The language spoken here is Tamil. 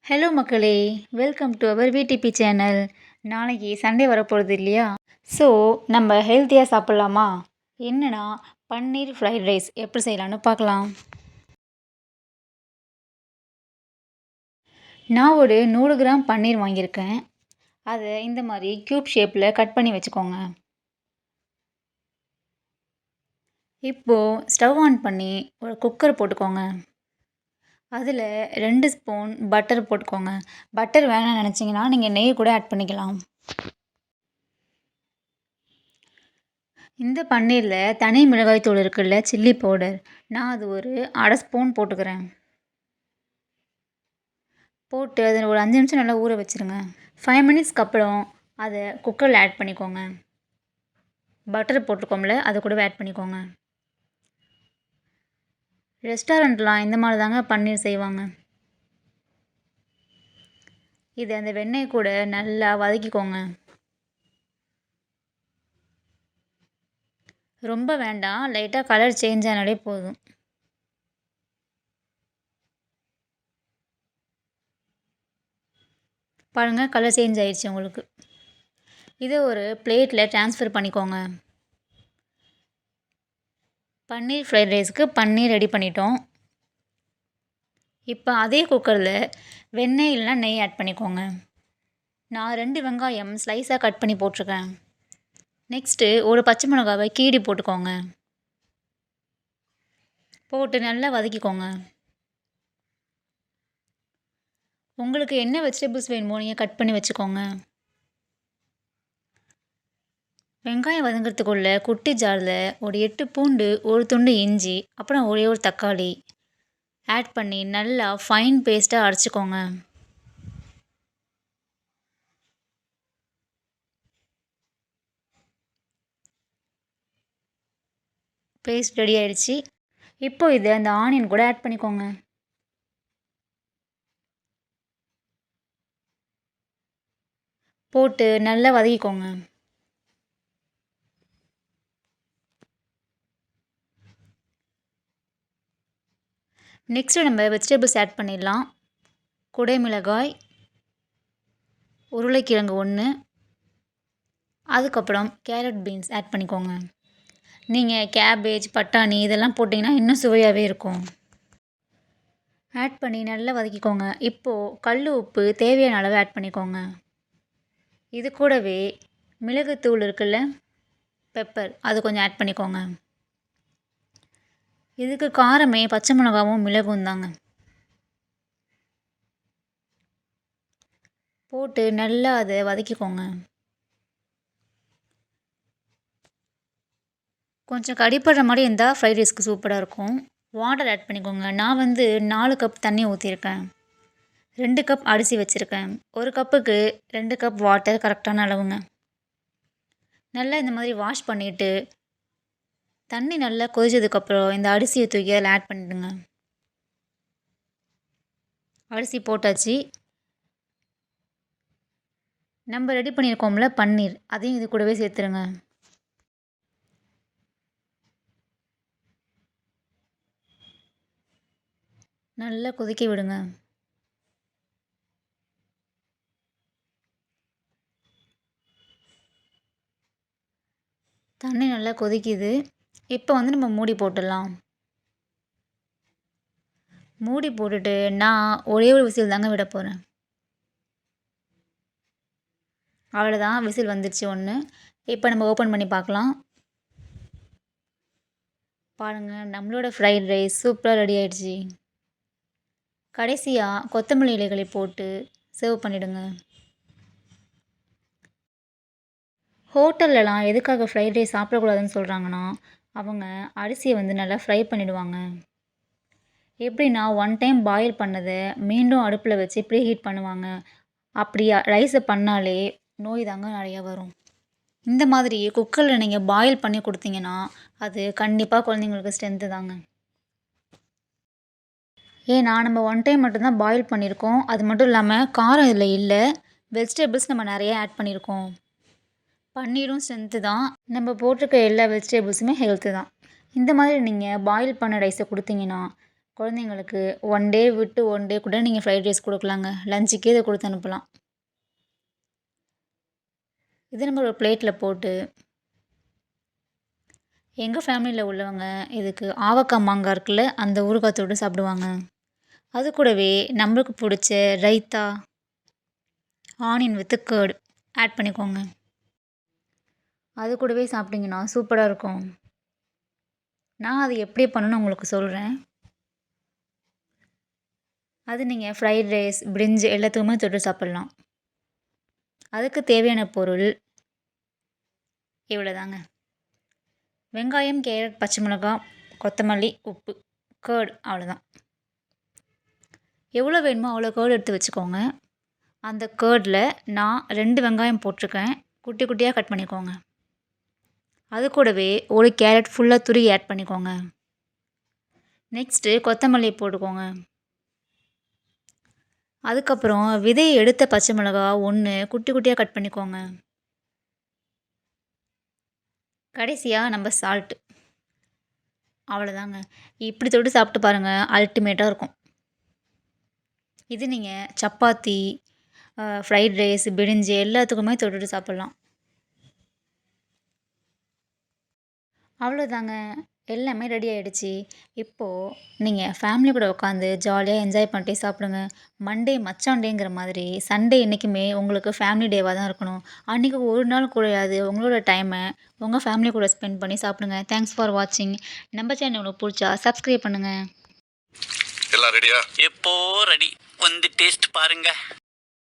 ஹலோ மக்களே! Welcome to our VDP channel. நாளைக்கு சண்டே வரப்போகுது இல்லையா? ஸோ நம்ம ஹெல்த்தியாக சாப்பிட்லாமா? என்னன்னா பன்னீர் ஃப்ரைட் ரைஸ் எப்படி செய்யலான்னு பார்க்கலாம். நான் ஒரு 100 கிராம் பன்னீர் வாங்கியிருக்கேன். அதை இந்த மாதிரி க்யூப் ஷேப்பில் கட் பண்ணி வச்சுக்கோங்க. இப்போது ஸ்டவ் ஆன் பண்ணி ஒரு குக்கர் போட்டுக்கோங்க. அதில் 2 ஸ்பூன் பட்டர் போட்டுக்கோங்க. பட்டர் வேணாம்னு நினச்சிங்கன்னா நீங்கள் நெய் கூட ஆட் பண்ணிக்கலாம். இந்த பன்னீரில் தனி மிளகாய் தூள் இருக்குல்ல, சில்லி பவுடர், நான் அது ஒரு 1/2 ஸ்பூன் போட்டுக்கிறேன். போட்டு அதை ஒரு 5 நிமிஷம் நல்லா ஊற வச்சுருங்க. 5 மினிட்ஸ்க்கு அப்புறம் அதை குக்கரில் ஆட் பண்ணிக்கோங்க. பட்டர் போட்டுக்கோம்ல, அதை கூடவே ஆட் பண்ணிக்கோங்க. ரெஸ்டாரண்ட்லாம் இந்த மாதிரி தாங்க பன்னீர் செய்வாங்க. இதை அந்த வெண்ணெய் கூட நல்லா வதக்கிக்கோங்க. ரொம்ப வேண்டாம், லைட்டாக கலர் சேஞ்ச் ஆனாலே போதும். பாருங்கள், கலர் சேஞ்ச் ஆயிடுச்சு உங்களுக்கு. இதை ஒரு பிளேட்டில் ட்ரான்ஸ்ஃபர் பண்ணிக்கோங்க. பன்னீர் ஃப்ரைட் ரைஸ்க்கு பன்னீர் ரெடி பண்ணிட்டோம். இப்போ அதே குக்கரில் வெண்ணெய் இல்லைனா நெய் ஆட் பண்ணிக்கோங்க. நான் 2 வெங்காயம் ஸ்லைஸாக கட் பண்ணி போட்டிருக்கேன். நெக்ஸ்ட்டு ஒரு பச்சை மிளகாவை கீறி போட்டுக்கோங்க. போட்டு நல்லா வதக்கிக்கோங்க. உங்களுக்கு என்ன வெஜிடபிள்ஸ் வேணுமோ நீங்கள் கட் பண்ணி வச்சுக்கோங்க. வெங்காயம் வதங்கிறதுக்குள்ள குட்டி ஜாரில் ஒரு 8 பூண்டு, ஒரு துண்டு இஞ்சி, அப்புறம் ஒரே ஒரு தக்காளி ஆட் பண்ணி நல்லா ஃபைன் பேஸ்ட்டாக அரைச்சிக்கோங்க. பேஸ்ட் ரெடி ஆயிடுச்சு. இப்போ இதை அந்த ஆனியன் கூட ஆட் பண்ணிக்கோங்க. போட்டு நல்லா வதக்கிக்கோங்க. நெக்ஸ்ட்டு நம்ம வெஜிடபிள்ஸ் ஆட் பண்ணிடலாம். குடை மிளகாய், உருளைக்கிழங்கு 1, அதுக்கப்புறம் கேரட் பீன்ஸ் ஆட் பண்ணிக்கோங்க. நீங்கள் கேபேஜ், பட்டாணி இதெல்லாம் போட்டிங்கன்னா இன்னும் சுவையாகவே இருக்கும். ஆட் பண்ணி நல்லா வதக்கிக்கோங்க. இப்போது கல் உப்பு தேவையான அளவு ஆட் பண்ணிக்கோங்க. இது கூடவே மிளகுத்தூள் இருக்குல்ல, பெப்பர், அது கொஞ்சம் ஆட் பண்ணிக்கோங்க. இதுக்கு காரமே பச்சை மிளகாவும் மிளகும் தாங்க. போட்டு நல்லா அதை வதக்கிக்கோங்க. கொஞ்சம் கடிப்படுற மாதிரி இருந்தால் ஃப்ரைட் ரைஸ்க்கு சூப்பராக இருக்கும். வாட்டர் ஆட் பண்ணிக்கோங்க. நான் 4 கப் தண்ணி ஊற்றிருக்கேன். 2 கப் அரிசி வச்சுருக்கேன். 1 கப்புக்கு 2 கப் வாட்டர் கரெக்டான அளவுங்க. நல்லா இந்த மாதிரி வாஷ் பண்ணிவிட்டு தண்ணி நல்லா கொதிச்சதுக்கப்புறம் இந்த அரிசியை தூக்கி அதில் ஆட் பண்ணிவிடுங்க. அரிசி போட்டாச்சு. நம்ம ரெடி பண்ணியிருக்கோம்ல பன்னீர், அதையும் இது கூடவே சேர்த்துருங்க. நல்லா கொதிக்க விடுங்க. தண்ணி நல்லா கொதிக்குது. இப்போ நம்ம மூடி போட்டுடலாம். மூடி போட்டுட்டு நான் ஒரே ஒரு விசில் தாங்க விட போகிறேன். அவ்வளோதான், விசில் வந்துடுச்சு 1. இப்போ நம்ம ஓப்பன் பண்ணி பார்க்கலாம். பாருங்கள், நம்மளோட ஃப்ரைட் ரைஸ் சூப்பராக ரெடி ஆயிடுச்சு. கடைசியாக கொத்தமல்லி இலைகளை போட்டு சர்வ் பண்ணிவிடுங்க. ஹோட்டல்லலாம் எதுக்காக ஃப்ரைட் ரைஸ் சாப்பிடக்கூடாதுன்னு சொல்கிறாங்கன்னா, அவங்க அரிசியை நல்லா ஃப்ரை பண்ணிவிடுவாங்க. எப்படின்னா 1 டைம் பாயில் பண்ணதை மீண்டும் அடுப்பில் வச்சு ப்ரீ ஹீட் பண்ணுவாங்க. அப்படி ரைஸை பண்ணாலே நோய் தாங்க நிறையா வரும். இந்த மாதிரி குக்கரில் நீங்கள் பாயில் பண்ணி கொடுத்தீங்கன்னா அது கண்டிப்பாக குழந்தைங்களுக்கு ஸ்ட்ரென்த்து தாங்க. ஏன்னா நம்ம 1 டைம் மட்டும்தான் பாயில் பண்ணியிருக்கோம். அது மட்டும் இல்லாமல் காரம் இதில் இல்லை. வெஜிடபிள்ஸ் நம்ம நிறைய ஆட் பண்ணியிருக்கோம். பன்னீரும் ஸ்ட்ரென்த்து தான். நம்ம போட்டிருக்க எல்லா வெஜிடபிள்ஸுமே ஹெல்த்து தான். இந்த மாதிரி நீங்கள் பாயில் பண்ண ரைஸை கொடுத்தீங்கன்னா குழந்தைங்களுக்கு ஒன் டே விட்டு ஒன் டே கூட நீங்கள் ஃப்ரைட் ரைஸ் கொடுக்கலாங்க. லஞ்சுக்கே இதை கொடுத்து அனுப்பலாம். இது நம்ம ஒரு பிளேட்டில் போட்டு எங்கள் ஃபேமிலியில் உள்ளவங்க இதுக்கு ஆவக்காய் மாங்காய் இருக்குல்ல, அந்த ஊறுகாய் தொட்டு சாப்பிடுவாங்க. அது கூடவே நம்மளுக்கு பிடிச்ச raita, onion with curd add பண்ணிக்கோங்க. அது கூடவே சாப்பிட்டிங்கன்னா சூப்பராக இருக்கும். நான் அது எப்படி பண்ணணும்னு உங்களுக்கு சொல்கிறேன். அது நீங்கள் ஃப்ரைட் ரைஸ், பிரிஞ்சி எல்லாத்துக்குமே தொட்டு சாப்பிட்லாம். அதுக்கு தேவையான பொருள் இவ்வளோதாங்க. வெங்காயம், கேரட், பச்சை மிளகாய், கொத்தமல்லி, உப்பு, கர்ட், அவ்வளோதான். எவ்வளோ வேணுமோ அவ்வளோ கர்ட் எடுத்து வச்சுக்கோங்க. அந்த கர்டில் நான் 2 வெங்காயம் போட்டிருக்கேன். குட்டி குட்டியாக கட் பண்ணிக்கோங்க. அது கூடவே ஒரு கேரட் ஃபுல்லாக துருகி ஆட் பண்ணிக்கோங்க. நெக்ஸ்ட்டு கொத்தமல்லி போட்டுக்கோங்க. அதுக்கப்புறம் விதையை எடுத்த பச்சை மிளகாய் 1 குட்டி குட்டியாக கட் பண்ணிக்கோங்க. கடைசியாக நம்ம சால்ட்டு. அவ்வளோதாங்க. இப்படி தொட்டு சாப்பிட்டு பாருங்கள், அல்டிமேட்டாக இருக்கும். இது நீங்கள் சப்பாத்தி, ஃப்ரைட் ரைஸ், பிரிஞ்சி எல்லாத்துக்குமே தொட்டுட்டு சாப்பிட்லாம். அவ்வளோதாங்க. எல்லாமே ரெடி ஆகிடுச்சி. இப்போது நீங்கள் ஃபேமிலி கூட உட்காந்து ஜாலியாக என்ஜாய் பண்ணிட்டே சாப்பிடுங்க. மண்டே மச்சான் டேங்கிற மாதிரி சண்டே என்றைக்குமே உங்களுக்கு ஃபேமிலி டேவாக தான் இருக்கணும். அன்றைக்கி ஒரு நாள் கூடயாவது உங்களோட டைமை உங்கள் ஃபேமிலி கூட ஸ்பெண்ட் பண்ணி சாப்பிடுங்க. தேங்க்ஸ் ஃபார் வாட்சிங். நம்ம சேனல் உங்களுக்கு பிடிச்சா சப்ஸ்கிரைப் பண்ணுங்கள். எல்லாம் ரெடியா? எப்போ ரெடி. வந்து டேஸ்ட் பாருங்க.